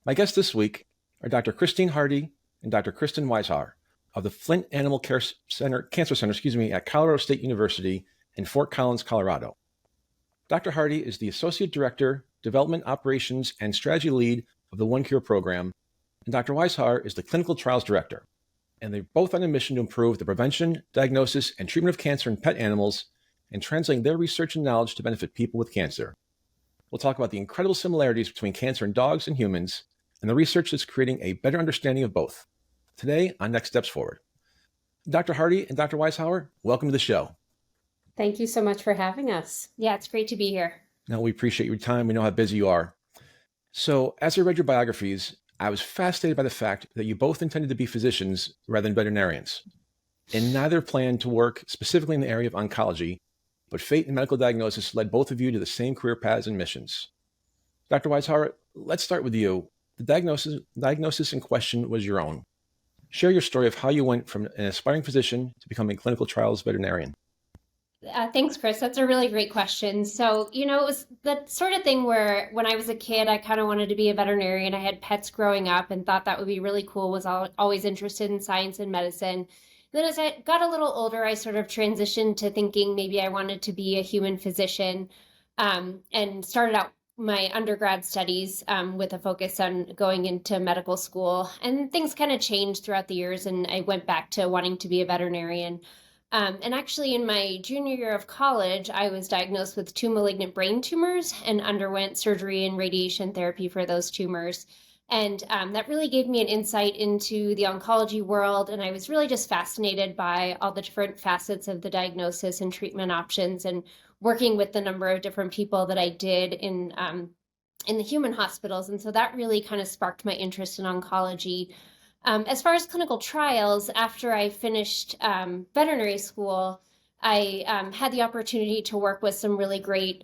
My guests this week are Dr. Christine Hardy and Dr. Kristen Weishaar of the Flint Animal Cancer Center at Colorado State University in Fort Collins, Colorado. Dr. Hardy is the Associate Director, Development Operations and Strategy Lead of the OneCure program, and Dr. Weishaar is the Clinical Trials Director. And they're both on a mission to improve the prevention, diagnosis, and treatment of cancer in pet animals and translating their research and knowledge to benefit people with cancer. We'll talk about the incredible similarities between cancer in dogs and humans and the research that's creating a better understanding of both. Today on Next Steps Forward. Dr. Hardy and Dr. Weishaar, welcome to the show. Thank you so much for having us. Yeah, it's great to be here. No, we appreciate your time. We know how busy you are. So as I read your biographies, I was fascinated by the fact that you both intended to be physicians rather than veterinarians, and neither planned to work specifically in the area of oncology, but fate and medical diagnosis led both of you to the same career paths and missions. Dr. Weishaar, let's start with you. The diagnosis in question was your own. Share your story of how you went from an aspiring physician to becoming a clinical trials veterinarian. Thanks, Chris. That's a really great question. So, it was the sort of thing where when I was a kid, I kind of wanted to be a veterinarian. I had pets growing up and thought that would be really cool, was always interested in science and medicine. Then as I got a little older, I sort of transitioned to thinking maybe I wanted to be a human physician, and started out my undergrad studies with a focus on going into medical school. And things kind of changed throughout the years, and I went back to wanting to be a veterinarian. And actually, in my junior year of college, I was diagnosed with 2 malignant brain tumors and underwent surgery and radiation therapy for those tumors. And that really gave me an insight into the oncology world. And I was really just fascinated by all the different facets of the diagnosis and treatment options, and working with the number of different people that I did in the human hospitals. And so that really kind of sparked my interest in oncology. As far as clinical trials, after I finished veterinary school, I had the opportunity to work with some really great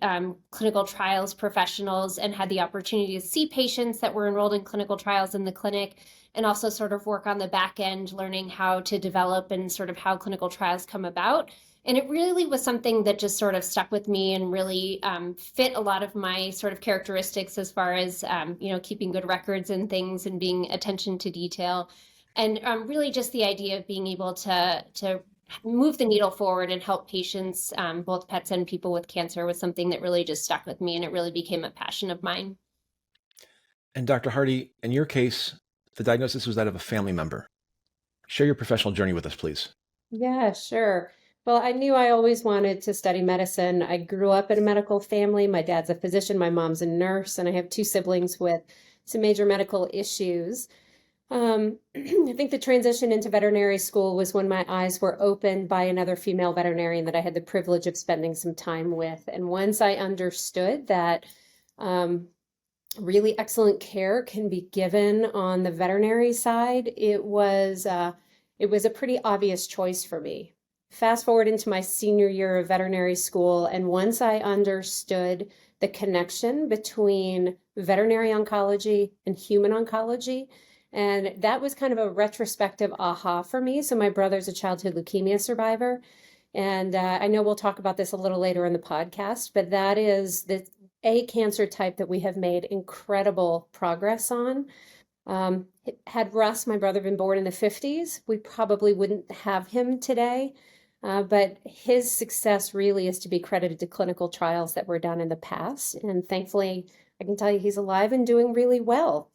clinical trials professionals, and had the opportunity to see patients that were enrolled in clinical trials in the clinic, and also sort of work on the back end, learning how to develop and sort of how clinical trials come about. And it really was something that just sort of stuck with me and really fit a lot of my sort of characteristics as far as, keeping good records and things and being attention to detail. And really just the idea of being able to move the needle forward and help patients, both pets and people with cancer, was something that really just stuck with me, and it really became a passion of mine. And Dr. Hardy, in your case, the diagnosis was that of a family member. Share your professional journey with us, please. Yeah, sure. Well, I knew I always wanted to study medicine. I grew up in a medical family. My dad's a physician, my mom's a nurse, and I have 2 siblings with some major medical issues. I think the transition into veterinary school was when my eyes were opened by another female veterinarian that I had the privilege of spending some time with. And once I understood that really excellent care can be given on the veterinary side, it was a pretty obvious choice for me. Fast forward into my senior year of veterinary school, and once I understood the connection between veterinary oncology and human oncology, and that was kind of a retrospective aha for me. So my brother's a childhood leukemia survivor, and I know we'll talk about this a little later in the podcast, but that is a cancer type that we have made incredible progress on. Had Russ, my brother, been born in the 50s, we probably wouldn't have him today. But his success really is to be credited to clinical trials that were done in the past. And thankfully, I can tell you he's alive and doing really well.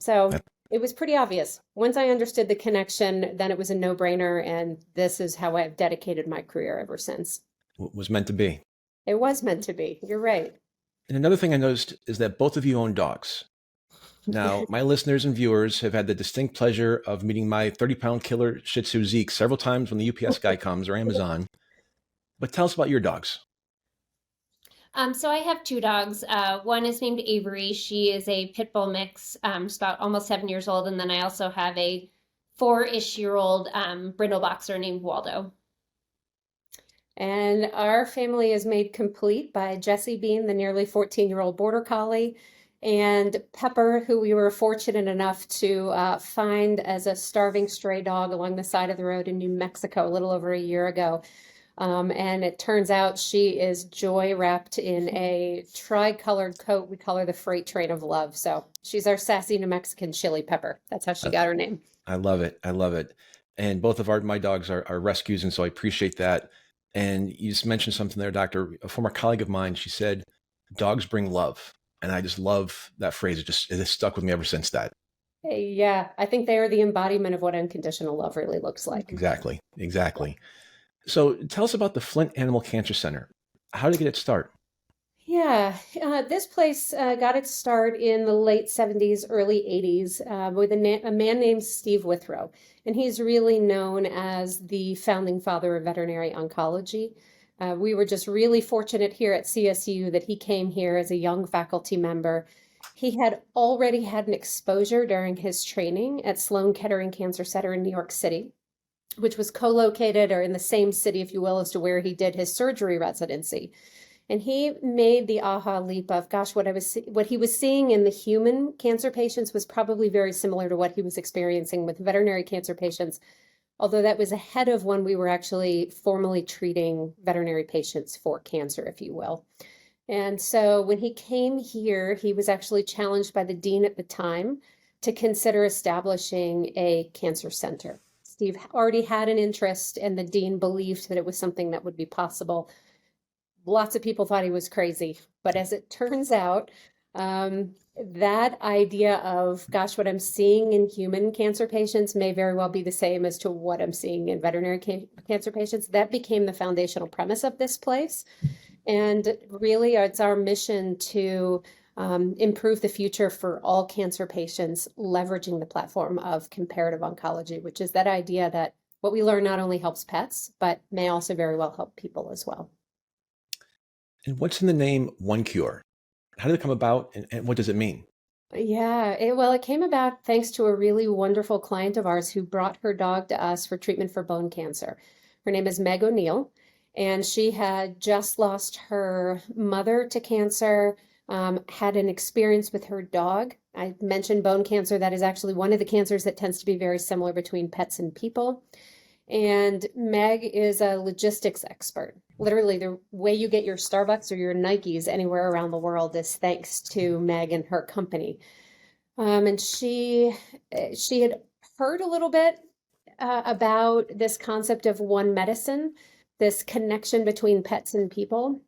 So it was pretty obvious. Once I understood the connection, then it was a no-brainer. And this is how I've dedicated my career ever since. It was meant to be. It was meant to be. You're right. And another thing I noticed is that both of you own dogs. Now, my listeners and viewers have had the distinct pleasure of meeting my 30-pound killer Shih Tzu Zeke several times when the UPS guy comes, or Amazon. But tell us about your dogs. So I have 2 dogs. One is named Avery. She is a pit bull mix. She's about almost 7 years old. And then I also have a 4-ish-year-old brindle boxer named Waldo. And our family is made complete by Jessie Bean, the nearly 14-year-old border collie, and Pepper, who we were fortunate enough to find as a starving stray dog along the side of the road in New Mexico a little over a year ago. And it turns out she is joy wrapped in a tri-colored coat. We call her the freight train of love. So she's our sassy New Mexican chili pepper. That's how she got her name. I love it. I love it. And both of my dogs are rescues. And so I appreciate that. And you just mentioned something there, Doctor. A former colleague of mine, she said, dogs bring love. And I just love that phrase. It has stuck with me ever since that. Yeah, I think they are the embodiment of what unconditional love really looks like. Exactly. Exactly. So tell us about the Flint Animal Cancer Center. How did it get its start? Yeah, this place got its start in the late 70s, early 80s with a man named Steve Withrow. And he's really known as the founding father of veterinary oncology. We were just really fortunate here at CSU that he came here as a young faculty member. He had already had an exposure during his training at Sloan Kettering Cancer Center in New York City, which was co-located or in the same city, if you will, as to where he did his surgery residency. And he made the aha leap of, gosh, what he was seeing in the human cancer patients was probably very similar to what he was experiencing with veterinary cancer patients, although that was ahead of when we were actually formally treating veterinary patients for cancer, if you will. And so when he came here, he was actually challenged by the dean at the time to consider establishing a cancer center. Steve already had an interest, and the dean believed that it was something that would be possible. Lots of people thought he was crazy, but as it turns out, that idea of, gosh, what I'm seeing in human cancer patients may very well be the same as to what I'm seeing in veterinary cancer patients. That became the foundational premise of this place. And really, it's our mission to improve the future for all cancer patients, leveraging the platform of comparative oncology, which is that idea that what we learn not only helps pets, but may also very well help people as well. And what's in the name One Cure? How did it come about, and what does it mean? Yeah, it came about thanks to a really wonderful client of ours who brought her dog to us for treatment for bone cancer. Her name is Meg O'Neill, and she had just lost her mother to cancer, had an experience with her dog. I mentioned bone cancer. That is actually one of the cancers that tends to be very similar between pets and people. And Meg is a logistics expert. Literally, the way you get your Starbucks or your Nikes anywhere around the world is thanks to Meg and her company. And she had heard a little bit about this concept of one medicine, this connection between pets and people.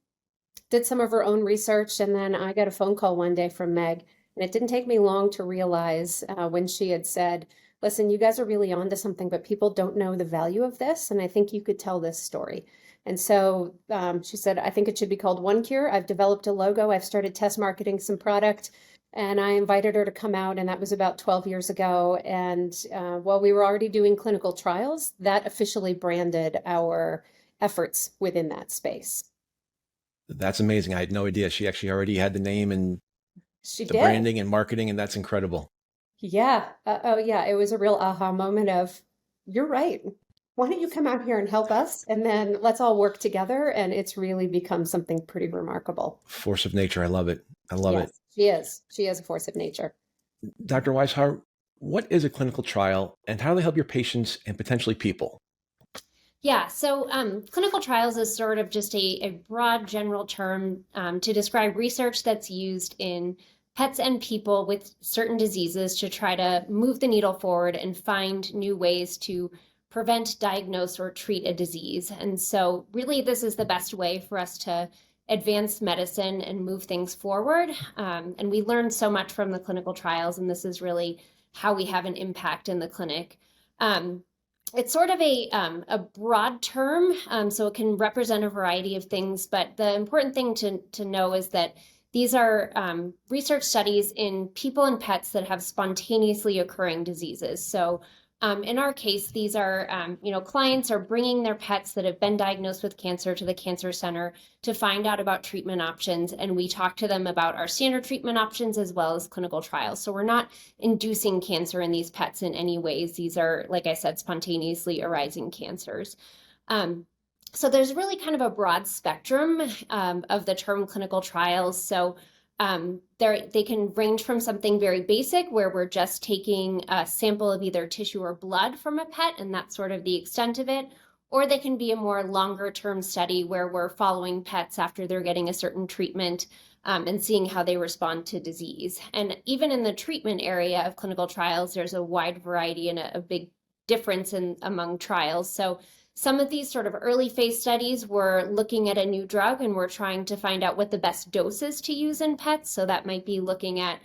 Did some of her own research, and then I got a phone call one day from Meg, and it didn't take me long to realize when she had said, listen, you guys are really onto something, but people don't know the value of this, and I think you could tell this story. And so she said, I think it should be called One Cure. I've developed a logo. I've started test marketing some product, and I invited her to come out, and that was about 12 years ago. And while we were already doing clinical trials, that officially branded our efforts within that space. That's amazing. I had no idea. She actually already had the name and She the did. branding and marketing, and that's incredible. Yeah. Oh, yeah. It was a real aha moment of, you're right. Why don't you come out here and help us? And then let's all work together. And it's really become something pretty remarkable. Force of nature. I love it. I love it. She is. She is a force of nature. Dr. Weishaar, what is a clinical trial, and how do they help your patients and potentially people? Yeah, so clinical trials is sort of just a broad general term to describe research that's used in pets and people with certain diseases to try to move the needle forward and find new ways to prevent, diagnose, or treat a disease. And so really this is the best way for us to advance medicine and move things forward. And we learn so much from the clinical trials, and this is really how we have an impact in the clinic. It's sort of a broad term, so it can represent a variety of things, but the important thing to know is that these are research studies in people and pets that have spontaneously occurring diseases. So in our case, these are, clients are bringing their pets that have been diagnosed with cancer to the cancer center to find out about treatment options. And we talk to them about our standard treatment options as well as clinical trials. So we're not inducing cancer in these pets in any ways. These are, like I said, spontaneously arising cancers. So there's really kind of a broad spectrum of the term clinical trials. So they can range from something very basic where we're just taking a sample of either tissue or blood from a pet, and that's sort of the extent of it, or they can be a more longer term study where we're following pets after they're getting a certain treatment and seeing how they respond to disease. And even in the treatment area of clinical trials, there's a wide variety and a big difference among trials. So some of these sort of early phase studies, we're looking at a new drug and we're trying to find out what the best dose is to use in pets. So that might be looking at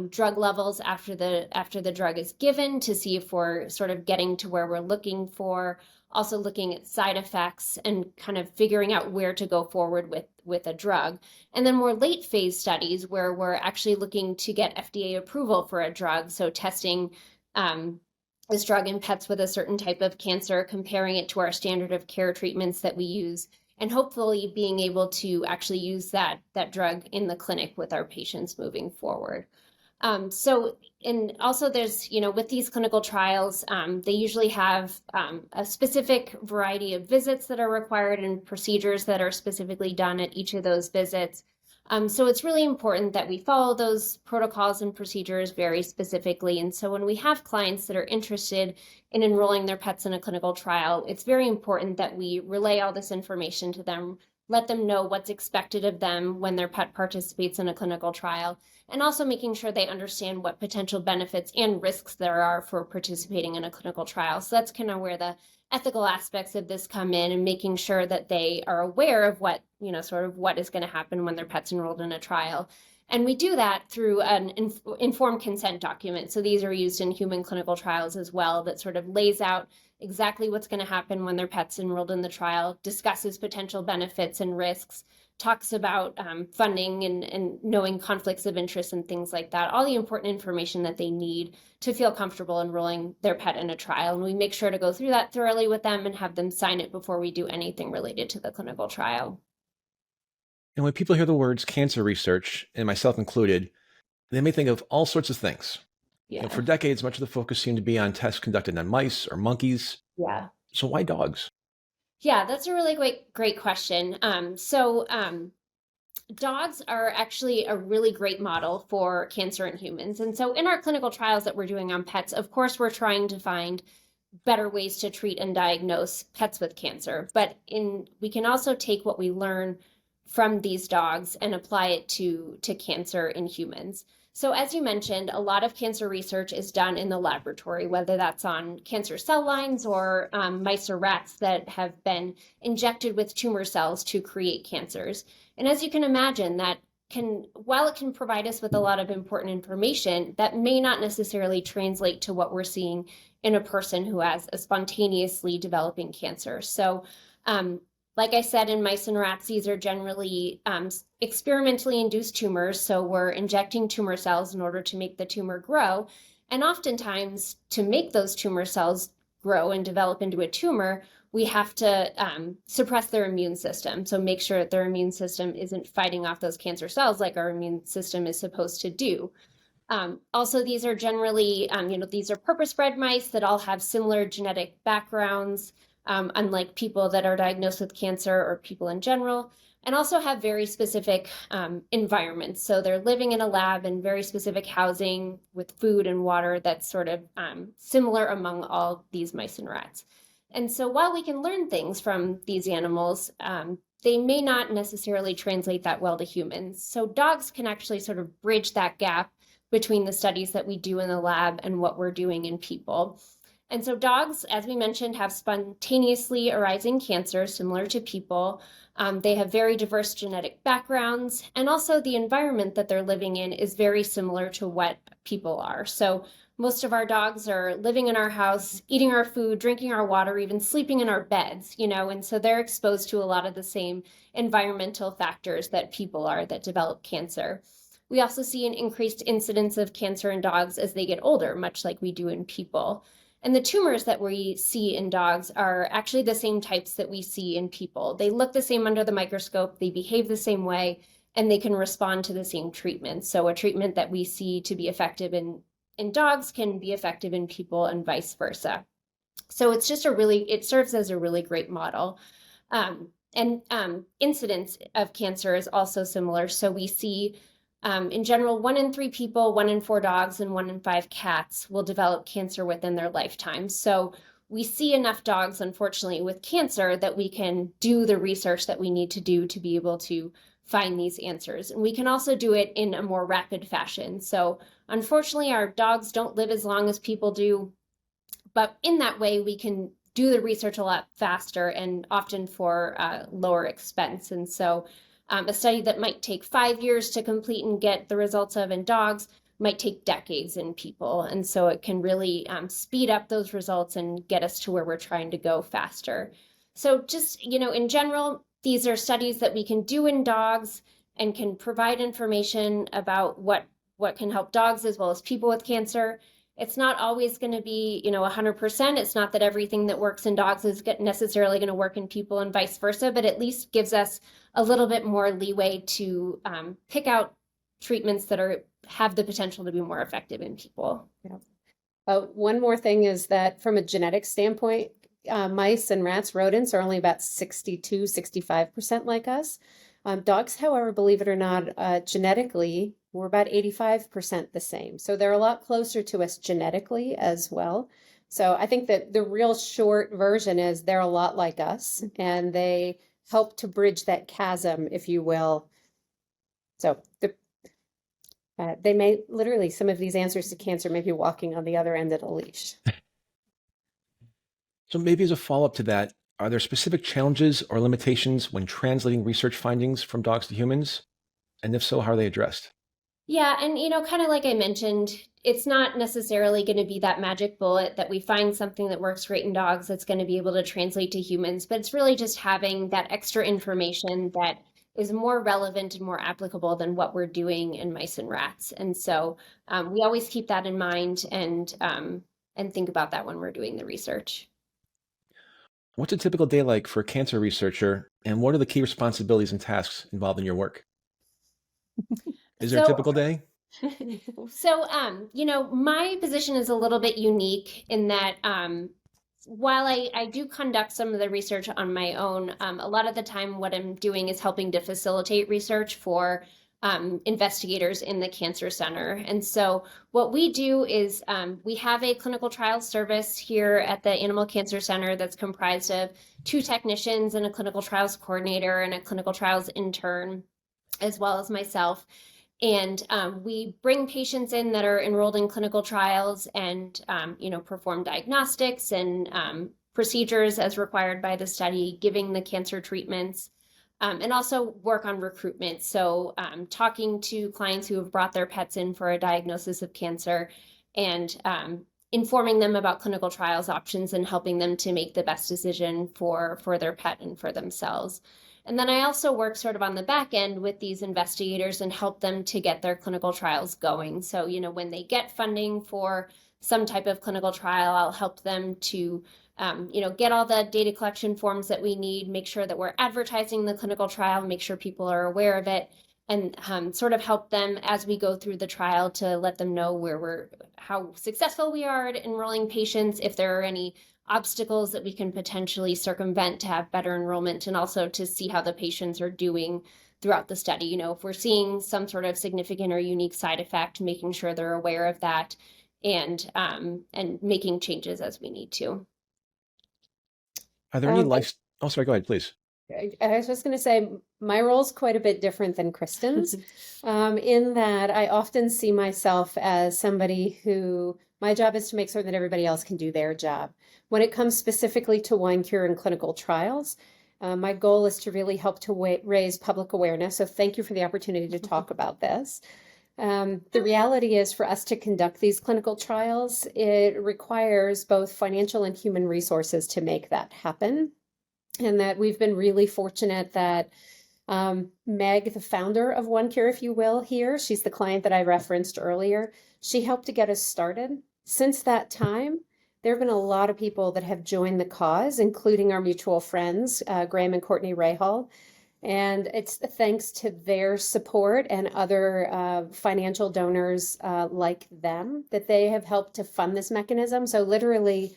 drug levels after the drug is given to see if we're sort of getting to where we're looking for, also looking at side effects and kind of figuring out where to go forward with a drug. And then more late phase studies where we're actually looking to get FDA approval for a drug. So testing this drug in pets with a certain type of cancer, comparing it to our standard of care treatments that we use, and hopefully being able to actually use that drug in the clinic with our patients moving forward. And also there's, with these clinical trials, they usually have a specific variety of visits that are required and procedures that are specifically done at each of those visits. So it's really important that we follow those protocols and procedures very specifically. And so when we have clients that are interested in enrolling their pets in a clinical trial, it's very important that we relay all this information to them, let them know what's expected of them when their pet participates in a clinical trial, and also making sure they understand what potential benefits and risks there are for participating in a clinical trial. So that's kind of where the ethical aspects of this come in, and making sure that they are aware of what, sort of what is going to happen when their pet's enrolled in a trial. And we do that through an informed consent document. So these are used in human clinical trials as well, that sort of lays out exactly what's going to happen when their pet's enrolled in the trial, discusses potential benefits and risks, talks about funding and knowing conflicts of interest and things like that, all the important information that they need to feel comfortable enrolling their pet in a trial. And we make sure to go through that thoroughly with them and have them sign it before we do anything related to the clinical trial. And when people hear the words cancer research, and myself included, they may think of all sorts of things. Yeah. For decades, much of the focus seemed to be on tests conducted on mice or monkeys. Yeah. So why dogs? Yeah, that's a really great question. Dogs are actually a really great model for cancer in humans. And so in our clinical trials that we're doing on pets, of course, we're trying to find better ways to treat and diagnose pets with cancer. But we can also take what we learn from these dogs and apply it to cancer in humans. So as you mentioned, a lot of cancer research is done in the laboratory, whether that's on cancer cell lines or mice or rats that have been injected with tumor cells to create cancers. And as you can imagine, while it can provide us with a lot of important information, that may not necessarily translate to what we're seeing in a person who has a spontaneously developing cancer. So like I said, in mice and rats, these are generally experimentally induced tumors. So we're injecting tumor cells in order to make the tumor grow. And oftentimes, to make those tumor cells grow and develop into a tumor, we have to suppress their immune system. So make sure that their immune system isn't fighting off those cancer cells like our immune system is supposed to do. Also, these are generally, these are purpose-bred mice that all have similar genetic backgrounds, unlike people that are diagnosed with cancer or people in general, and also have very specific environments. So they're living in a lab in very specific housing with food and water that's sort of similar among all these mice and rats. And so while we can learn things from these animals, they may not necessarily translate that well to humans. So dogs can actually sort of bridge that gap between the studies that we do in the lab and what we're doing in people. And so dogs, as we mentioned, have spontaneously arising cancer similar to people. They have very diverse genetic backgrounds, and also the environment that they're living in is very similar to what people are. So most of our dogs are living in our house, eating our food, drinking our water, even sleeping in our beds, and so they're exposed to a lot of the same environmental factors that people are that develop cancer. We also see an increased incidence of cancer in dogs as they get older, much like we do in people. And the tumors that we see in dogs are actually the same types that we see in people. They look the same under the microscope, they behave the same way, and they can respond to the same treatment. So a treatment that we see to be effective in dogs can be effective in people and vice versa. So it's just it serves as a really great model. Incidence of cancer is also similar. So we see in general, 1 in 3 people, 1 in 4 dogs, and 1 in 5 cats will develop cancer within their lifetime. So we see enough dogs, unfortunately, with cancer that we can do the research that we need to do to be able to find these answers. And we can also do it in a more rapid fashion. So unfortunately, our dogs don't live as long as people do, but in that way, we can do the research a lot faster and often for lower expense. And so a study that might take 5 years to complete and get the results of in dogs might take decades in people. And so it can really speed up those results and get us to where we're trying to go faster. So just, in general, these are studies that we can do in dogs and can provide information about what can help dogs as well as people with cancer. It's not always going to be, 100%. It's not that everything that works in dogs is necessarily going to work in people and vice versa, but at least gives us a little bit more leeway to pick out treatments that have the potential to be more effective in people. Yeah. One more thing is that from a genetic standpoint, mice and rats, rodents are only about 62, 65% like us. Dogs, however, believe it or not, genetically, we're about 85% the same. So they're a lot closer to us genetically as well. So I think that the real short version is they're a lot like us, and they help to bridge that chasm, if you will. So they may literally, some of these answers to cancer may be walking on the other end of the leash. So maybe as a follow-up to that, are there specific challenges or limitations when translating research findings from dogs to humans? And if so, how are they addressed? Yeah, and kind of like I mentioned, it's not necessarily going to be that magic bullet that we find something that works great in dogs that's going to be able to translate to humans, but it's really just having that extra information that is more relevant and more applicable than what we're doing in mice and rats. And so we always keep that in mind and think about that when we're doing the research. What's a typical day like for a cancer researcher, and what are the key responsibilities and tasks involved in your work? Is there a typical day? So, my position is a little bit unique in that while I do conduct some of the research on my own, a lot of the time what I'm doing is helping to facilitate research for investigators in the cancer center. And so what we do is we have a clinical trials service here at the Animal Cancer Center that's comprised of 2 technicians and a clinical trials coordinator and a clinical trials intern, as well as myself. And we bring patients in that are enrolled in clinical trials and, perform diagnostics and procedures as required by the study, giving the cancer treatments, and also work on recruitment. So talking to clients who have brought their pets in for a diagnosis of cancer and informing them about clinical trials options and helping them to make the best decision for their pet and for themselves. And then I also work sort of on the back end with these investigators and help them to get their clinical trials going. So, when they get funding for some type of clinical trial, I'll help them to, get all the data collection forms that we need, make sure that we're advertising the clinical trial, make sure people are aware of it, and sort of help them as we go through the trial to let them know how successful we are at enrolling patients, if there are any obstacles that we can potentially circumvent to have better enrollment, and also to see how the patients are doing throughout the study. If we're seeing some sort of significant or unique side effect, making sure they're aware of that and making changes as we need to. Are there any Oh, sorry, go ahead, please. I was just going to say, my role is quite a bit different than Kristen's in that I often see myself as somebody who, my job is to make certain that everybody else can do their job. When it comes specifically to wine cure and clinical trials, my goal is to really help to raise public awareness. So thank you for the opportunity to talk about this. The reality is, for us to conduct these clinical trials, it requires both financial and human resources to make that happen. And that we've been really fortunate that Meg, the founder of OneCure, if you will, here, she's the client that I referenced earlier. She helped to get us started. Since that time, there have been a lot of people that have joined the cause, including our mutual friends, Graham and Courtney Rahal. And it's thanks to their support and other financial donors like them that they have helped to fund this mechanism. So literally,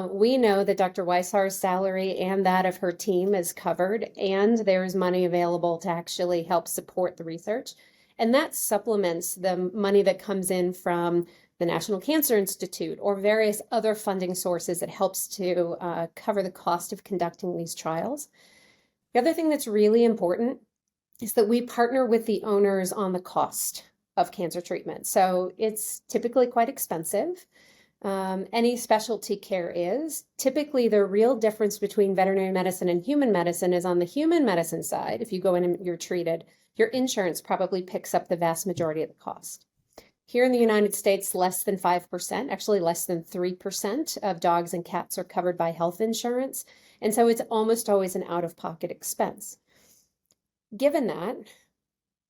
we know that Dr. Weishaar's salary and that of her team is covered, and there is money available to actually help support the research. And that supplements the money that comes in from the National Cancer Institute, or various other funding sources that helps to cover the cost of conducting these trials. The other thing that's really important is that we partner with the owners on the cost of cancer treatment. So it's typically quite expensive. Any specialty care is. Typically, the real difference between veterinary medicine and human medicine is on the human medicine side. If you go in and you're treated, your insurance probably picks up the vast majority of the cost. Here in the United States, less than 5%, actually less than 3% of dogs and cats are covered by health insurance. And so it's almost always an out-of-pocket expense. Given that,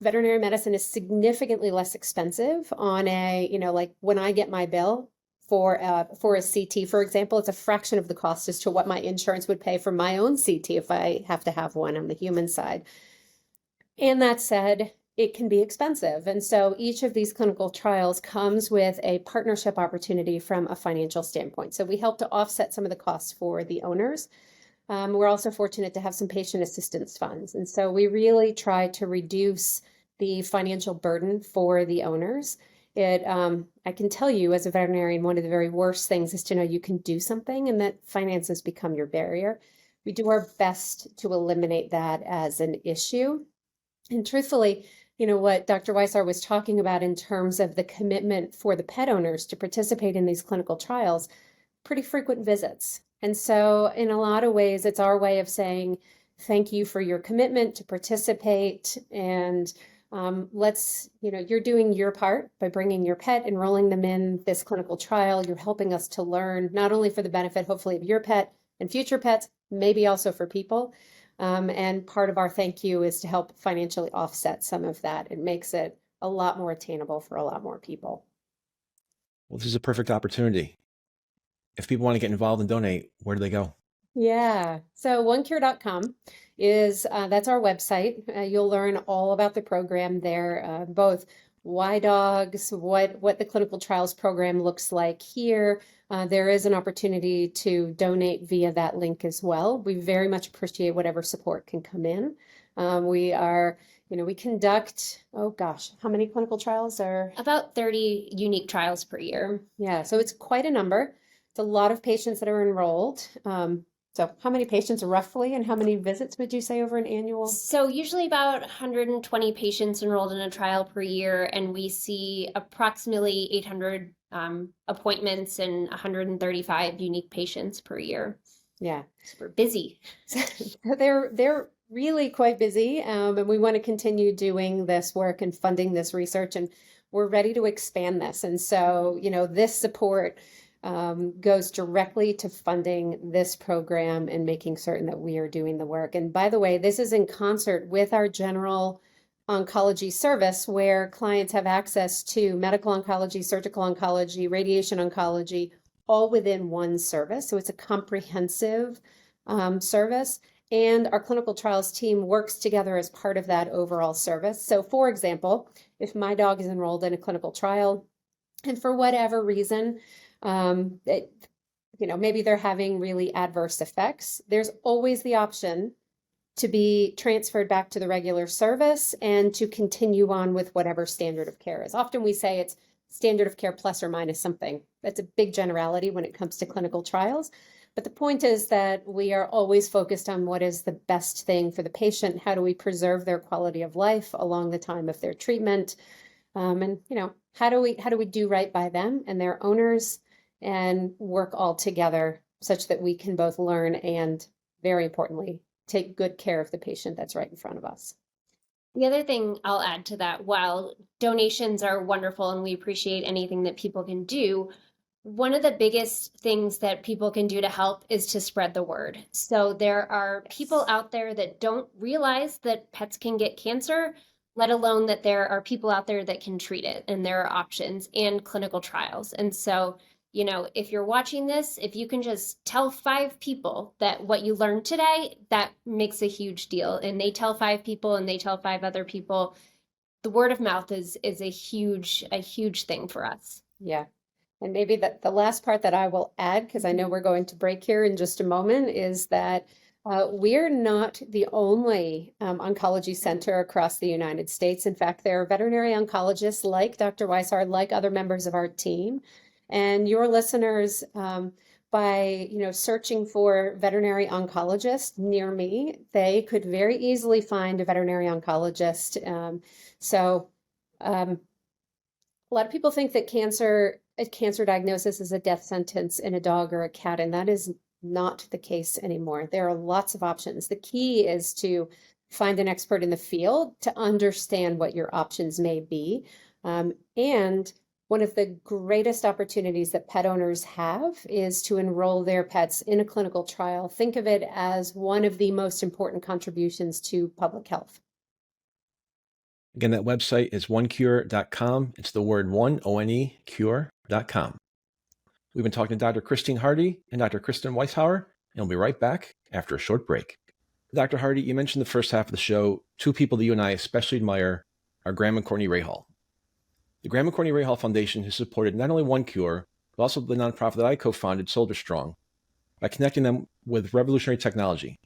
veterinary medicine is significantly less expensive on a, like when I get my bill for a CT, for example, it's a fraction of the cost as to what my insurance would pay for my own CT if I have to have one on the human side. And that said, it can be expensive. And so each of these clinical trials comes with a partnership opportunity from a financial standpoint. So we help to offset some of the costs for the owners. We're also fortunate to have some patient assistance funds. And so we really try to reduce the financial burden for the owners. I can tell you as a veterinarian, one of the very worst things is to know you can do something and that finances become your barrier. We do our best to eliminate that as an issue. And truthfully, what Dr. Weishaar was talking about in terms of the commitment for the pet owners to participate in these clinical trials, pretty frequent visits. And so in a lot of ways, it's our way of saying, thank you for your commitment to participate. And you're doing your part by bringing your pet, enrolling them in this clinical trial. You're helping us to learn, not only for the benefit, hopefully, of your pet and future pets, maybe also for people. And part of our thank you is to help financially offset some of that. It makes it a lot more attainable for a lot more people. Well, this is a perfect opportunity. If people want to get involved and donate, where do they go? Yeah, so onecure.com that's our website. You'll learn all about the program there, both why dogs, what the clinical trials program looks like here. There is an opportunity to donate via that link as well. We very much appreciate whatever support can come in. We conduct, how many clinical trials are? About 30 unique trials per year. Yeah, so it's quite a number. It's a lot of patients that are enrolled. So how many patients roughly and how many visits would you say over an annual? So usually about 120 patients enrolled in a trial per year, and we see approximately 800 appointments and 135 unique patients per year. Yeah. So we're busy. They're really quite busy, and we want to continue doing this work and funding this research, and we're ready to expand this. And so, this support goes directly to funding this program and making certain that we are doing the work. And by the way, this is in concert with our general oncology service, where clients have access to medical oncology, surgical oncology, radiation oncology, all within one service. So it's a comprehensive service. And our clinical trials team works together as part of that overall service. So for example, if my dog is enrolled in a clinical trial and for whatever reason, maybe they're having really adverse effects, there's always the option to be transferred back to the regular service and to continue on with whatever standard of care is. Often we say it's standard of care plus or minus something. That's a big generality when it comes to clinical trials. But the point is that we are always focused on what is the best thing for the patient. How do we preserve their quality of life along the time of their treatment? And how do we do right by them and their owners and work all together such that we can both learn and, very importantly, take good care of the patient that's right in front of us. The other thing I'll add to that, while donations are wonderful and we appreciate anything that people can do, one of the biggest things that people can do to help is to spread the word. So there are people out there that don't realize that pets can get cancer, let alone that there are people out there that can treat it, and there are options and clinical trials. And so, if you're watching this, if you can just tell 5 people that what you learned today, that makes a huge deal. And they tell 5 people and they tell 5 other people. The word of mouth is a huge thing for us. Yeah. And maybe the last part that I will add, because I know we're going to break here in just a moment, is that We're not the only oncology center across the United States. In fact, there are veterinary oncologists like Dr. Weishaar, like other members of our team. And your listeners, by searching for veterinary oncologist near me, they could very easily find a veterinary oncologist. A lot of people think that a cancer diagnosis is a death sentence in a dog or a cat, and that is not the case anymore. There are lots of options. The key is to find an expert in the field to understand what your options may be. And one of the greatest opportunities that pet owners have is to enroll their pets in a clinical trial. Think of it as one of the most important contributions to public health. Again, that website is onecure.com. It's the word one, O-N-E, cure.com. We've been talking to Dr. Kristen Hardy and Dr. Kristen Weishaar, and we'll be right back after a short break. Dr. Hardy, you mentioned the first half of the show, two people that you and I especially admire are Graham and Courtney Rahal. The Graham and Courtney Rahal Foundation has supported not only OneCure, but also the nonprofit that I co-founded, Soldier Strong, by connecting them with revolutionary technology.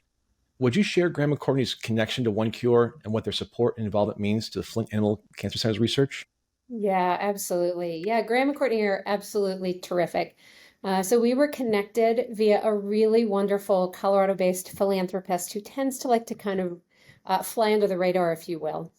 Would you share Graham and Courtney's connection to OneCure and what their support and involvement means to the Flint Animal Cancer Center's research? Yeah, absolutely. Yeah, Graham and Courtney are absolutely terrific. So we were connected via a really wonderful Colorado-based philanthropist who tends to like to kind of fly under the radar, if you will.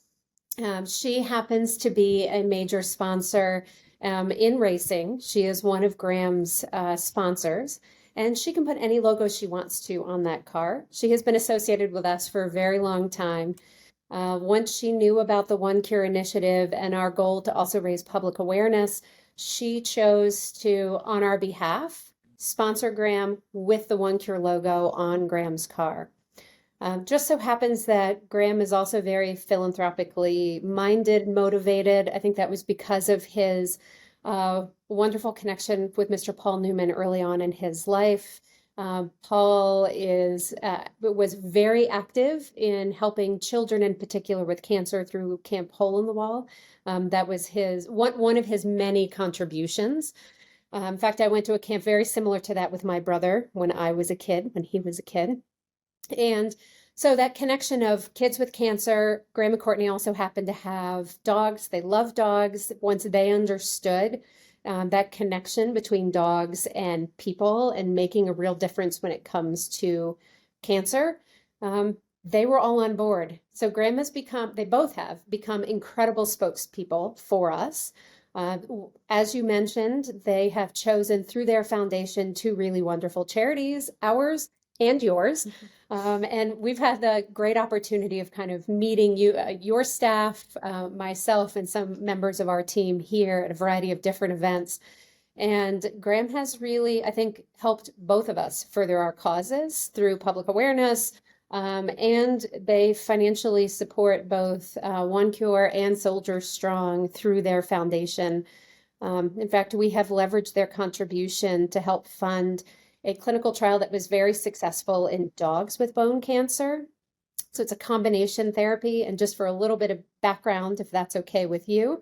She happens to be a major sponsor in racing. She is one of Graham's sponsors, and she can put any logo she wants to on that car. She has been associated with us for a very long time. Once she knew about the OneCure initiative and our goal to also raise public awareness, she chose to, on our behalf, sponsor Graham with the OneCure logo on Graham's car. Just so happens that Graham is also very philanthropically minded, motivated. I think that was because of his wonderful connection with Mr. Paul Newman early on in his life. Paul was very active in helping children in particular with cancer through Camp Hole in the Wall. That was one of his many contributions. In fact, I went to a camp very similar to that with my brother when he was a kid. And so that connection of kids with cancer, Graham and Courtney also happened to have dogs. They love dogs. Once they understood that connection between dogs and people and making a real difference when it comes to cancer, they were all on board. So they both have become incredible spokespeople for us. As you mentioned, they have chosen through their foundation two really wonderful charities, ours and yours. And we've had the great opportunity of kind of meeting your staff, myself, and some members of our team here at a variety of different events. And Graham has really, I think, helped both of us further our causes through public awareness. And they financially support both OneCure and Soldier Strong through their foundation. In fact, we have leveraged their contribution to help fund a clinical trial that was very successful in dogs with bone cancer. So it's a combination therapy. And just for a little bit of background, if that's okay with you,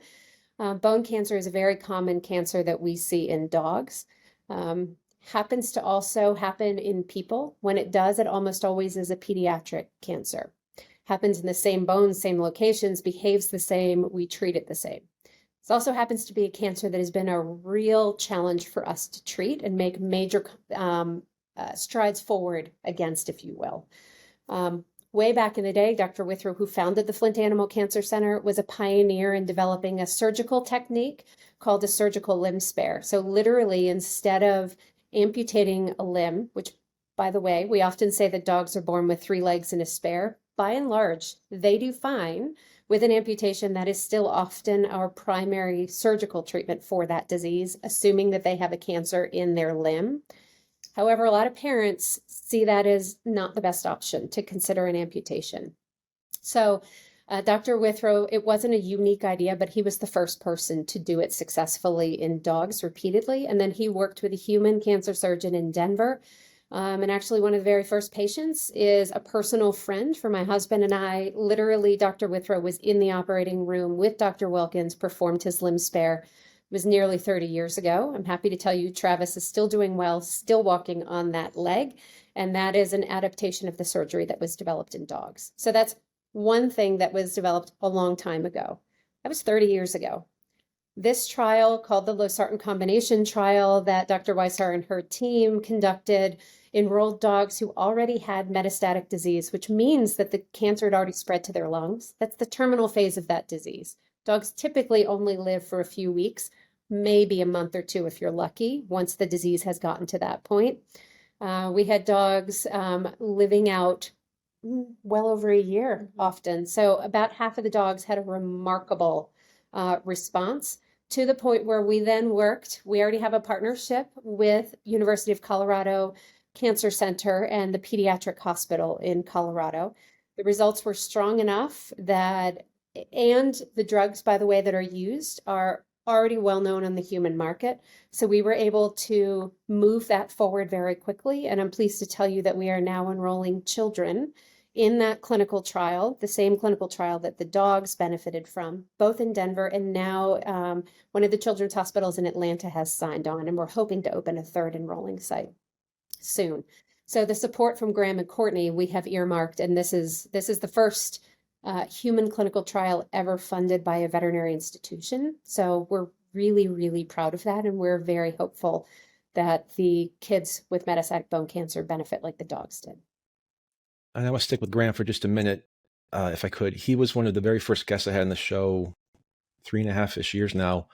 bone cancer is a very common cancer that we see in dogs. Happens to also happen in people. When it does, it almost always is a pediatric cancer. Happens in the same bones, same locations, behaves the same, we treat it the same. This also happens to be a cancer that has been a real challenge for us to treat and make major strides forward against, if you will. Way back in the day, Dr. Withrow, who founded the Flint Animal Cancer Center, was a pioneer in developing a surgical technique called a surgical limb spare. So literally, instead of amputating a limb, which, by the way, we often say that dogs are born with 3 legs and a spare, by and large, they do fine with an amputation. That is still often our primary surgical treatment for that disease, assuming that they have a cancer in their limb. However, a lot of parents see that as not the best option to consider an amputation. So Dr. Withrow, it wasn't a unique idea, but he was the first person to do it successfully in dogs repeatedly. And then he worked with a human cancer surgeon in Denver. And actually, one of the very first patients is a personal friend for my husband and I. Literally, Dr. Withrow was in the operating room with Dr. Wilkins, performed his limb spare. was nearly 30 years ago. I'm happy to tell you Travis is still doing well, still walking on that leg. And that is an adaptation of the surgery that was developed in dogs. So that's one thing that was developed a long time ago. That was 30 years ago. This trial, called the losartan combination trial that Dr. Weishaar and her team conducted, enrolled dogs who already had metastatic disease, which means that the cancer had already spread to their lungs. That's the terminal phase of that disease. Dogs typically only live for a few weeks, maybe a month or two if you're lucky, once the disease has gotten to that point. We had dogs living out well over a year often. So about half of the dogs had a remarkable response, to the point where we then we already have a partnership with University of Colorado Cancer Center and the Pediatric Hospital in Colorado. The results were strong enough that, and the drugs, by the way, that are used are already well known on the human market. So we were able to move that forward very quickly. And I'm pleased to tell you that we are now enrolling children in that clinical trial, the same clinical trial that the dogs benefited from, both in Denver, and now one of the children's hospitals in Atlanta has signed on, and we're hoping to open a third enrolling site soon. So the support from Graham and Courtney we have earmarked, and this is the first human clinical trial ever funded by a veterinary institution. So we're really, really proud of that, and we're very hopeful that the kids with metastatic bone cancer benefit like the dogs did. And I want to stick with Graham for just a minute, if I could. He was one of the very first guests I had on the show 3.5-ish years now.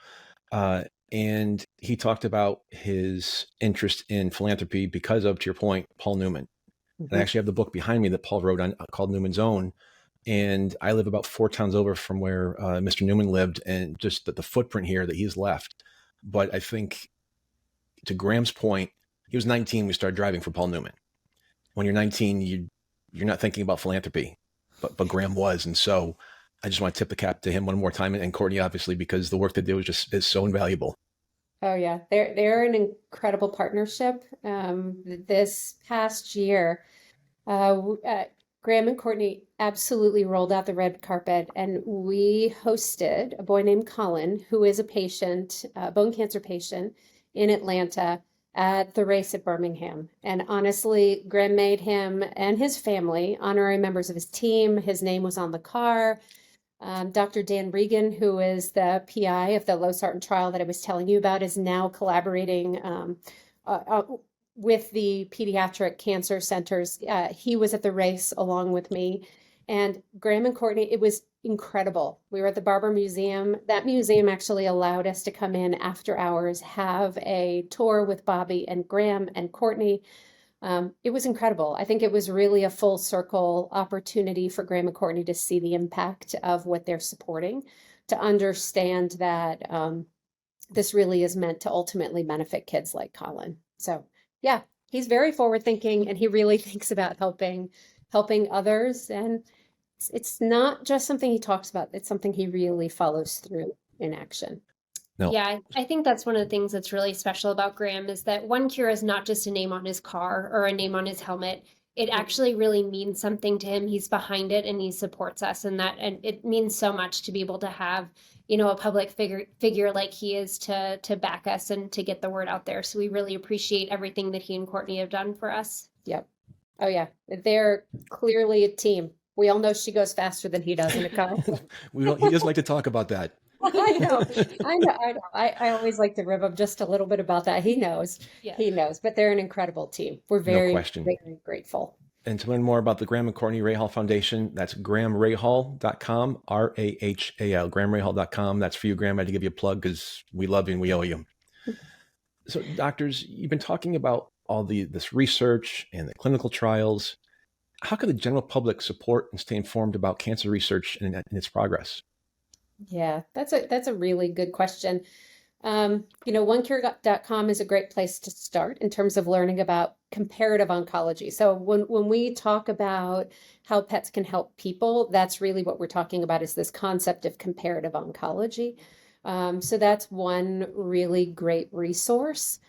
And he talked about his interest in philanthropy because of, to your point, Paul Newman. Mm-hmm. And I actually have the book behind me that Paul wrote on called Newman's Own. And I live about 4 towns over from where Mr. Newman lived, and just the footprint here that he's left. But I think, to Graham's point, he was 19 when we started driving for Paul Newman. When you're 19, you're not thinking about philanthropy, but Graham was. And so I just want to tip the cap to him one more time, and Courtney, obviously, because the work they do is so invaluable. Oh yeah, they're an incredible partnership. This past year, Graham and Courtney absolutely rolled out the red carpet, and we hosted a boy named Colin, who is a patient, a bone cancer patient in Atlanta, at the race at Birmingham. And honestly, Graham made him and his family honorary members of his team. His name was on the car. Dr. Dan Regan, who is the PI of the losartan trial that I was telling you about, is now collaborating with the pediatric cancer centers. He was at the race along with me. And Graham and Courtney, it was incredible. We were at the Barber Museum. That museum actually allowed us to come in after hours, have a tour with Bobby and Graham and Courtney. It was incredible. I think it was really a full circle opportunity for Graham and Courtney to see the impact of what they're supporting, to understand that this really is meant to ultimately benefit kids like Colin. So yeah, he's very forward thinking, and he really thinks about helping others. And it's not just something he talks about, it's something he really follows through in action. No. Yeah, I think that's one of the things that's really special about Graham, is that One Cure is not just a name on his car or a name on his helmet. It actually really means something to him. He's behind it and he supports us, and it means so much to be able to have, a public figure like he is to back us and to get the word out there. So we really appreciate everything that he and Courtney have done for us. Yep. Oh yeah, they're clearly a team. We all know she goes faster than he does in a car. He doesn't like to talk about that. I know. I always like to rib him just a little bit about that. He knows. Yeah. He knows. But they're an incredible team. We're very, very grateful. And to learn more about the Graham and Courtney Rahal Foundation, that's GrahamRahal.com, RAHAL, GrahamRahal.com. That's for you, Graham. I had to give you a plug because we love you and we owe you. So, doctors, you've been talking about all this research and the clinical trials. How can the general public support and stay informed about cancer research and its progress? Yeah, that's a really good question. OneCure.com is a great place to start in terms of learning about comparative oncology. So when we talk about how pets can help people, that's really what we're talking about, is this concept of comparative oncology. So that's one really great resource.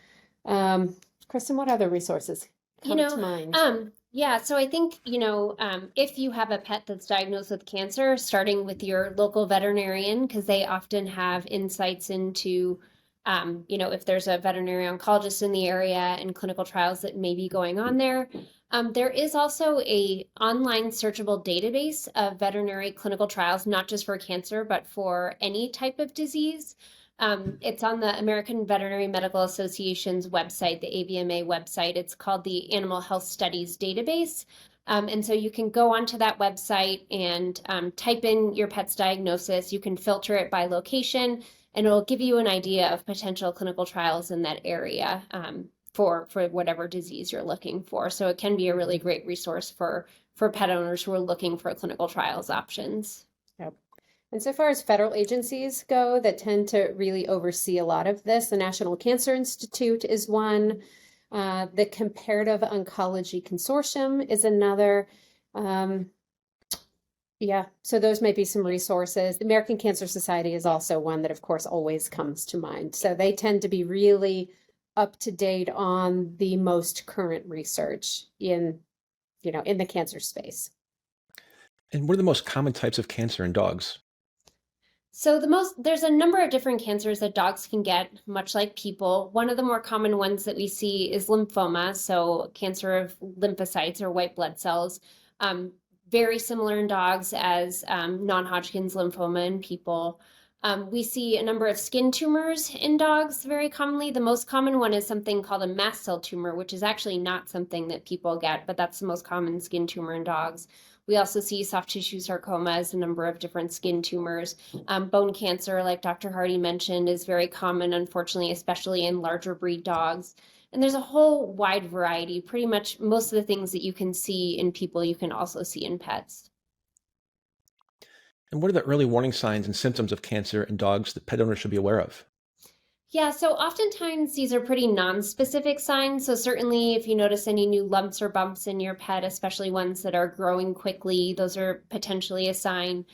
Kristen, what other resources come to mind? Yeah, so I think, if you have a pet that's diagnosed with cancer, starting with your local veterinarian, because they often have insights into if there's a veterinary oncologist in the area and clinical trials that may be going on there. There is also a online searchable database of veterinary clinical trials, not just for cancer, but for any type of disease. It's on the American Veterinary Medical Association's website, the AVMA website. It's called the Animal Health Studies Database. And so you can go onto that website and type in your pet's diagnosis. You can filter it by location, and it'll give you an idea of potential clinical trials in that area for whatever disease you're looking for. So it can be a really great resource for pet owners who are looking for clinical trials options. Yep. And so far as federal agencies go that tend to really oversee a lot of this, the National Cancer Institute is one. The Comparative Oncology Consortium is another. So those may be some resources. The American Cancer Society is also one that, of course, always comes to mind. So they tend to be really up to date on the most current research in the cancer space. And what are the most common types of cancer in dogs? So there's a number of different cancers that dogs can get, much like people. One of the more common ones that we see is lymphoma, so cancer of lymphocytes or white blood cells. Very similar in dogs as non-Hodgkin's lymphoma in people. We see a number of skin tumors in dogs very commonly. The most common one is something called a mast cell tumor, which is actually not something that people get, but that's the most common skin tumor in dogs. We also see soft tissue sarcoma as a number of different skin tumors. Bone cancer, like Dr. Hardy mentioned, is very common, unfortunately, especially in larger breed dogs. And there's a whole wide variety. Pretty much most of the things that you can see in people, you can also see in pets. And what are the early warning signs and symptoms of cancer in dogs that pet owners should be aware of? Yeah, so oftentimes these are pretty non-specific signs. So certainly if you notice any new lumps or bumps in your pet, especially ones that are growing quickly, those are potentially a sign.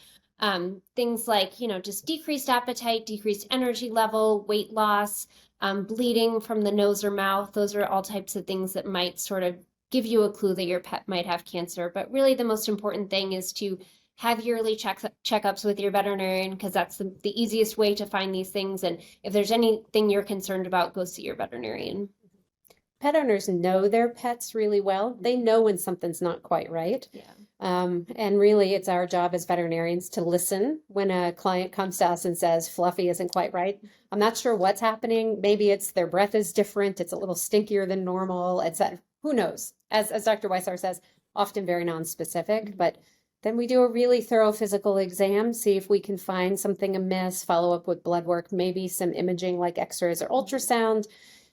Things like, just decreased appetite, decreased energy level, weight loss, bleeding from the nose or mouth. Those are all types of things that might sort of give you a clue that your pet might have cancer. But really the most important thing is to have yearly checkups with your veterinarian, because that's the easiest way to find these things. And if there's anything you're concerned about, go see your veterinarian. Pet owners know their pets really well. They know when something's not quite right. Yeah. And really, it's our job as veterinarians to listen when a client comes to us and says, Fluffy isn't quite right. I'm not sure what's happening. Maybe it's their breath is different. It's a little stinkier than normal, etc. Who knows? As Dr. Weishaar says, often very nonspecific, but then we do a really thorough physical exam, see if we can find something amiss, follow up with blood work, maybe some imaging like x-rays or ultrasound.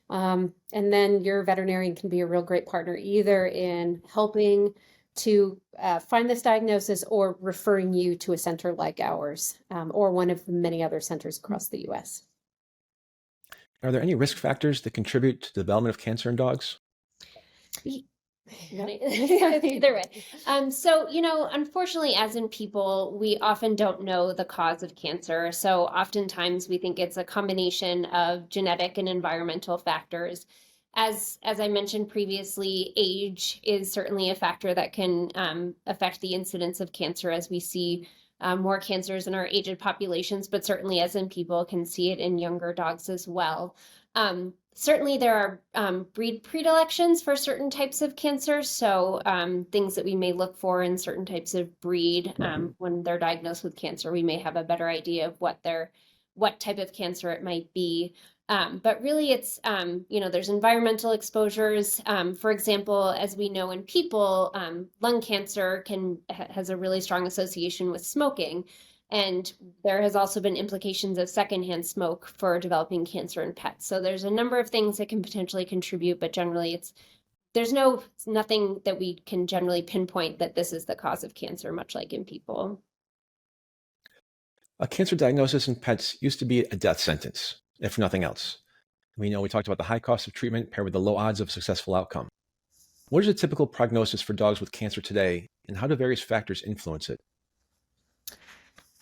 And then your veterinarian can be a real great partner either in helping to find this diagnosis or referring you to a center like ours or one of the many other centers across the U.S. Are there any risk factors that contribute to the development of cancer in dogs? Either way. So, unfortunately, as in people, we often don't know the cause of cancer. So oftentimes we think it's a combination of genetic and environmental factors. As I mentioned previously, age is certainly a factor that can affect the incidence of cancer, as we see more cancers in our aged populations, but certainly as in people can see it in younger dogs as well. Certainly there are breed predilections for certain types of cancer. So things that we may look for in certain types of breed when they're diagnosed with cancer, we may have a better idea of what type of cancer it might be. But really it's, there's environmental exposures. For example, as we know in people, lung cancer has a really strong association with smoking. And there has also been implications of secondhand smoke for developing cancer in pets. So there's a number of things that can potentially contribute, but generally there's nothing that we can generally pinpoint that this is the cause of cancer, much like in people. A cancer diagnosis in pets used to be a death sentence, if nothing else. We talked about the high cost of treatment paired with the low odds of successful outcome. What is a typical prognosis for dogs with cancer today, and how do various factors influence it?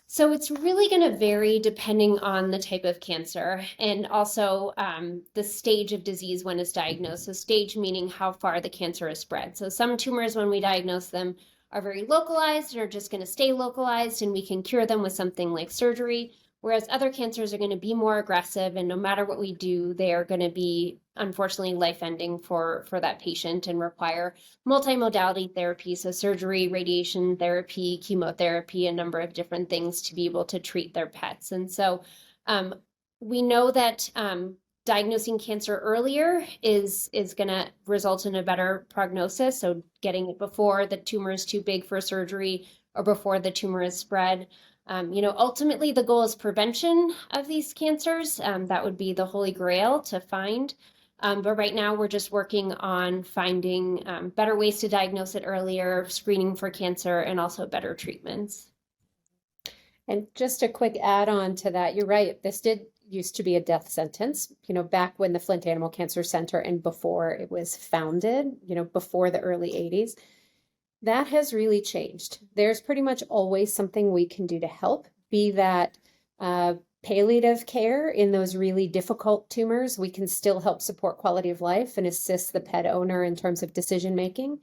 So it's really going to vary depending on the type of cancer and also the stage of disease when it's diagnosed. So stage meaning how far the cancer is spread. So some tumors, when we diagnose them, are very localized and are just going to stay localized, and we can cure them with something like surgery. whereas other cancers are going to be more aggressive, and no matter what we do, they are going to be unfortunately life-ending for that patient and require multimodality therapy, so surgery, radiation therapy, chemotherapy, a number of different things to be able to treat their pets. And so we know that diagnosing cancer earlier is going to result in a better prognosis. So getting it before the tumor is too big for surgery or before the tumor is spread. Ultimately the goal is prevention of these cancers. That would be the holy grail to find. But right now we're just working on finding better ways to diagnose it earlier, screening for cancer, and also better treatments. And just a quick add-on to that, you're right. This did used to be a death sentence, back when the Flint Animal Cancer Center and before it was founded, before the early 80s. That has really changed. There's pretty much always something we can do to help, be that palliative care in those really difficult tumors. We can still help support quality of life and assist the pet owner in terms of decision making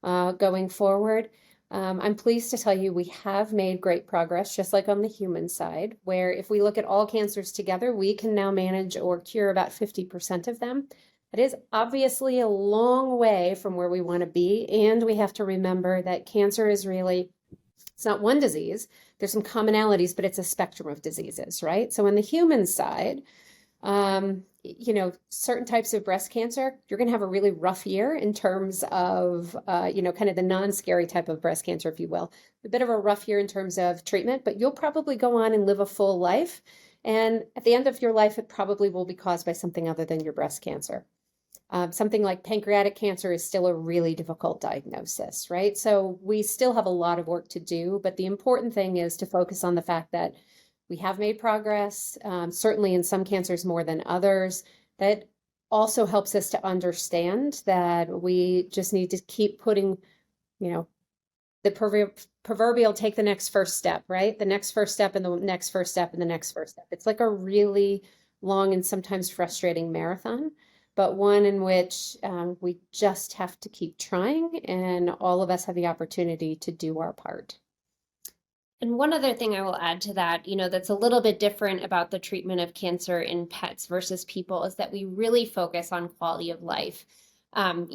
going forward. I'm pleased to tell you we have made great progress, just like on the human side, where if we look at all cancers together, we can now manage or cure about 50% of them. It is obviously a long way from where we want to be, and we have to remember that cancer is really, it's not one disease. There's some commonalities, but it's a spectrum of diseases, right? So on the human side, certain types of breast cancer, you're going to have a really rough year in terms of, kind of the non-scary type of breast cancer, if you will. A bit of a rough year in terms of treatment, but you'll probably go on and live a full life. And at the end of your life, it probably will be caused by something other than your breast cancer. Something like pancreatic cancer is still a really difficult diagnosis, right? So we still have a lot of work to do, but the important thing is to focus on the fact that we have made progress, certainly in some cancers more than others. That also helps us to understand that we just need to keep putting, the proverbial take the next first step, right? The next first step and the next first step and the next first step. It's like a really long and sometimes frustrating marathon, but one in which we just have to keep trying, and all of us have the opportunity to do our part. And one other thing I will add to that, that's a little bit different about the treatment of cancer in pets versus people is that we really focus on quality of life. And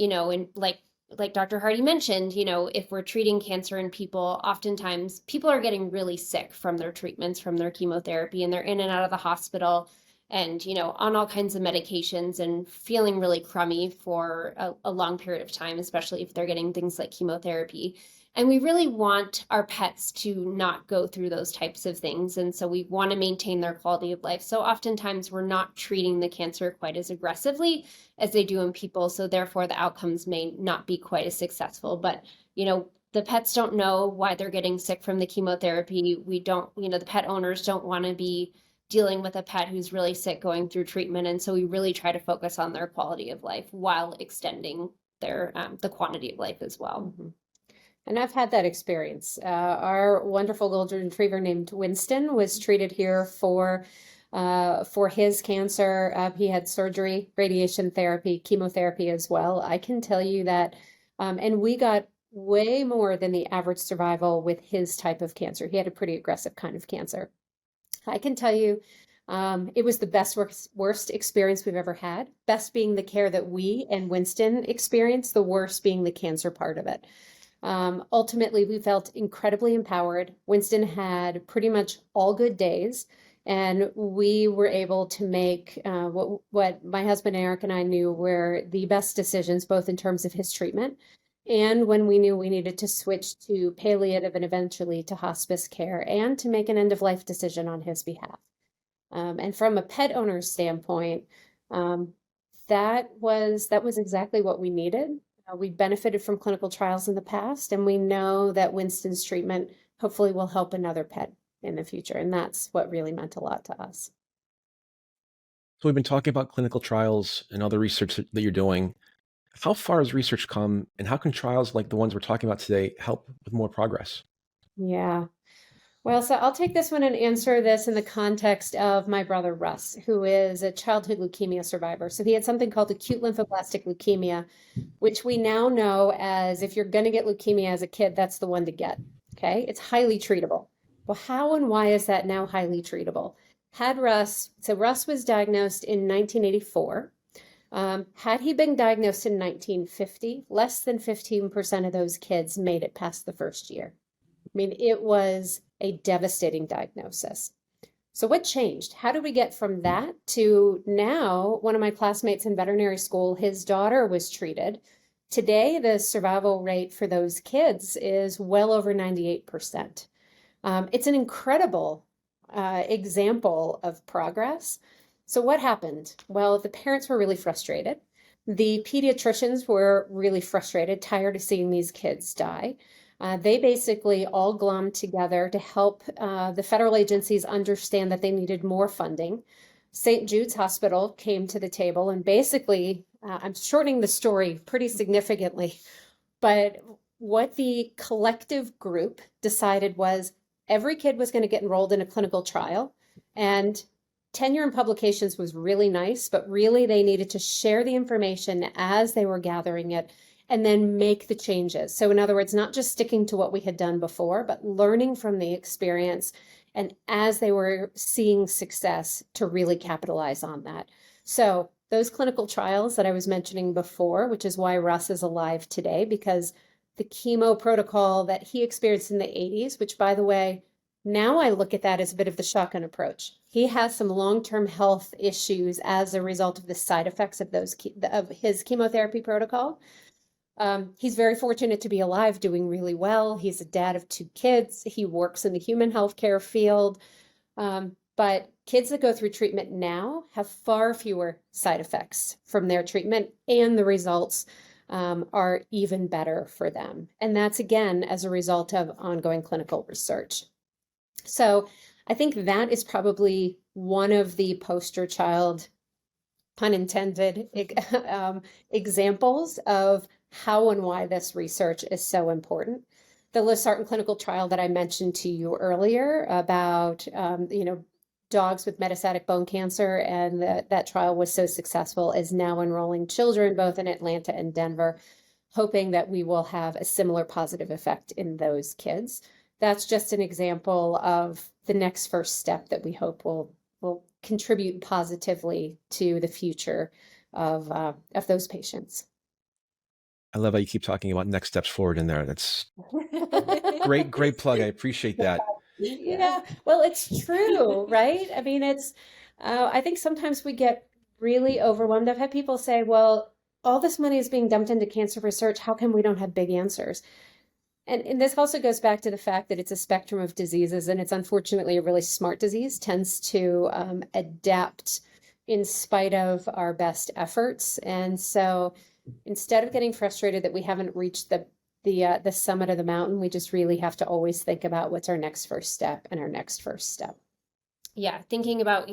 like Dr. Hardy mentioned, if we're treating cancer in people, oftentimes people are getting really sick from their treatments, from their chemotherapy, and they're in and out of the hospital and, on all kinds of medications and feeling really crummy for a long period of time, especially if they're getting things like chemotherapy. And we really want our pets to not go through those types of things. And so we want to maintain their quality of life. So oftentimes we're not treating the cancer quite as aggressively as they do in people. So therefore the outcomes may not be quite as successful. But, the pets don't know why they're getting sick from the chemotherapy. We don't, the pet owners don't want to be dealing with a pet who's really sick going through treatment. And so we really try to focus on their quality of life while extending their the quantity of life as well. Mm-hmm. And I've had that experience. Our wonderful golden retriever named Winston was treated here for his cancer. He had surgery, radiation therapy, chemotherapy as well. I can tell you that, and we got way more than the average survival with his type of cancer. He had a pretty aggressive kind of cancer. I can tell you, it was the best worst experience we've ever had. Best being the care that we and Winston experienced, the worst being the cancer part of it. Ultimately, we felt incredibly empowered. Winston had pretty much all good days, and we were able to make what my husband Eric and I knew were the best decisions, both in terms of his treatment and when we knew we needed to switch to palliative and eventually to hospice care, and to make an end-of-life decision on his behalf. And from a pet owner's standpoint, that was exactly what we needed. We benefited from clinical trials in the past, and we know that Winston's treatment hopefully will help another pet in the future. And that's what really meant a lot to us. So we've been talking about clinical trials and other research that you're doing. How far has research come, and how can trials like the ones we're talking about today help with more progress? Yeah. Well, so I'll take this one and answer this in the context of my brother Russ, who is a childhood leukemia survivor. So he had something called acute lymphoblastic leukemia, which we now know as, if you're going to get leukemia as a kid, that's the one to get. Okay. It's highly treatable. Well, how and why is that now highly treatable? Russ was diagnosed in 1984. Had he been diagnosed in 1950, less than 15% of those kids made it past the first year. I mean, it was a devastating diagnosis. So what changed? How did we get from that to now? One of my classmates in veterinary school, his daughter was treated. Today, the survival rate for those kids is well over 98%. It's an incredible example of progress. So what happened? Well, the parents were really frustrated. The pediatricians were really frustrated, tired of seeing these kids die. They basically all glommed together to help the federal agencies understand that they needed more funding. St. Jude's Hospital came to the table and basically, I'm shortening the story pretty significantly, but what the collective group decided was every kid was going to get enrolled in a clinical trial, and tenure and publications was really nice, but really they needed to share the information as they were gathering it and then make the changes. So in other words, not just sticking to what we had done before, but learning from the experience, and as they were seeing success, to really capitalize on that. So those clinical trials that I was mentioning before, which is why Russ is alive today, because the chemo protocol that he experienced in the 80s, which by the way, now I look at that as a bit of the shotgun approach. He has some long-term health issues as a result of the side effects of his chemotherapy protocol. He's very fortunate to be alive, doing really well. He's a dad of 2 kids. He works in the human healthcare field. But kids that go through treatment now have far fewer side effects from their treatment, and the results are even better for them. And that's, again, as a result of ongoing clinical research. So I think that is probably one of the poster child, pun intended, examples of how and why this research is so important. The losartan clinical trial that I mentioned to you earlier about, dogs with metastatic bone cancer, and that trial was so successful, is now enrolling children both in Atlanta and Denver, hoping that we will have a similar positive effect in those kids. That's just an example of the next first step that we hope will contribute positively to the future of those patients. I love how you keep talking about next steps forward in there. That's great plug. I appreciate that. Yeah, well, it's true, right? I mean, I think sometimes we get really overwhelmed. I've had people say, well, all this money is being dumped into cancer research. How come we don't have big answers? And this also goes back to the fact that it's a spectrum of diseases, and it's unfortunately a really smart disease, tends to adapt in spite of our best efforts. And so instead of getting frustrated that we haven't reached the summit of the mountain, we just really have to always think about what's our next first step and our next first step. Yeah, thinking about,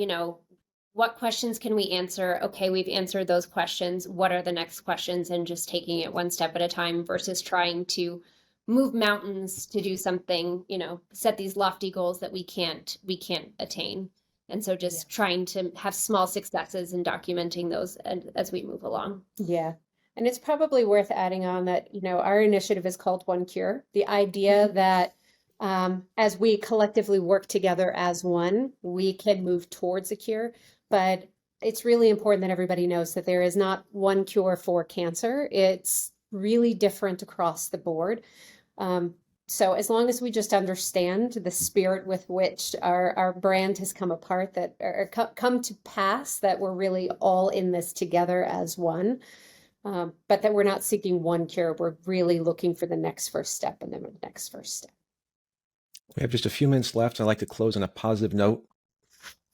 what questions can we answer? Okay, we've answered those questions. What are the next questions? And just taking it one step at a time versus trying to move mountains to do something, set these lofty goals that we can't attain. And so just trying to have small successes and documenting those as we move along. Yeah. And it's probably worth adding on that, our initiative is called One Cure. The idea that as we collectively work together as one, we can move towards a cure. But it's really important that everybody knows that there is not one cure for cancer. It's really different across the board. So as long as we just understand the spirit with which our brand has come come to pass, that we're really all in this together as one, but that we're not seeking one cure. We're really looking for the next first step and then the next first step. We have just a few minutes left. I'd like to close on a positive note.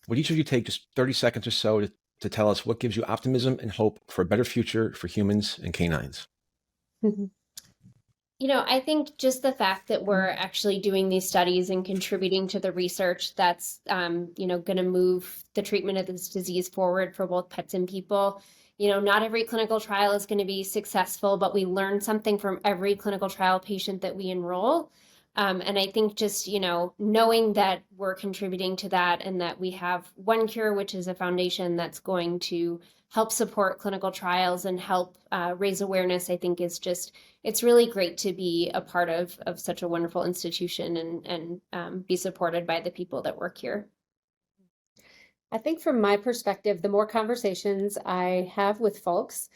Would each of you take just 30 seconds or so to tell us what gives you optimism and hope for a better future for humans and canines? Mm-hmm. I think just the fact that we're actually doing these studies and contributing to the research that's, going to move the treatment of this disease forward for both pets and people. Not every clinical trial is going to be successful, but we learn something from every clinical trial patient that we enroll. And I think just, knowing that we're contributing to that and that we have One Cure, which is a foundation that's going to help support clinical trials and help raise awareness, I think it's really great to be a part of such a wonderful institution and be supported by the people that work here. I think from my perspective, the more conversations I have with folks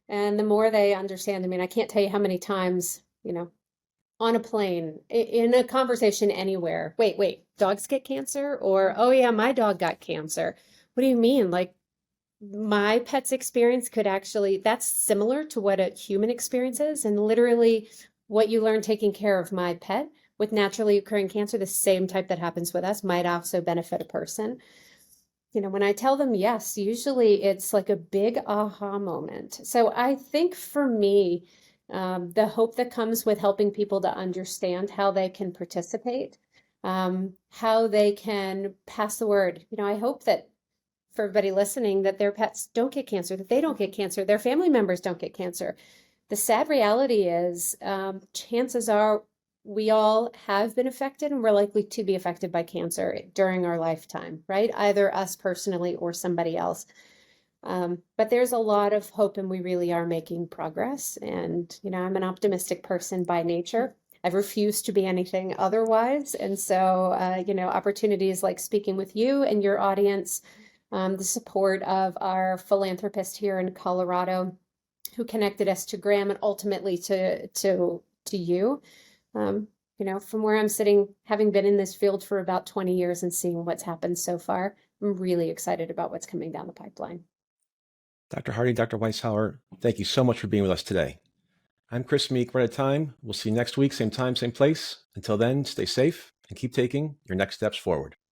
and the more they understand, I mean, I can't tell you how many times, on a plane, in a conversation anywhere, wait, dogs get cancer? Or, oh yeah, my dog got cancer. What do you mean? Like, my pet's experience could actually, that's similar to what a human experience is. And literally, what you learn taking care of my pet with naturally occurring cancer, the same type that happens with us, might also benefit a person. When I tell them yes, usually it's like a big aha moment. So I think for me, the hope that comes with helping people to understand how they can participate, how they can pass the word. I hope that for everybody listening, that their pets don't get cancer, that they don't get cancer, their family members don't get cancer. The sad reality is, chances are we all have been affected and we're likely to be affected by cancer during our lifetime, right? Either us personally or somebody else. But there's a lot of hope and we really are making progress. And, I'm an optimistic person by nature. I've refused to be anything otherwise. And so, opportunities like speaking with you and your audience, the support of our philanthropist here in Colorado who connected us to Graham and ultimately to you. From where I'm sitting, having been in this field for about 20 years and seeing what's happened so far, I'm really excited about what's coming down the pipeline. Dr. Hardy, Dr. Weishaar, thank you so much for being with us today. I'm Chris Meek. We're out of time. We'll see you next week, same time, same place. Until then, stay safe and keep taking your next steps forward.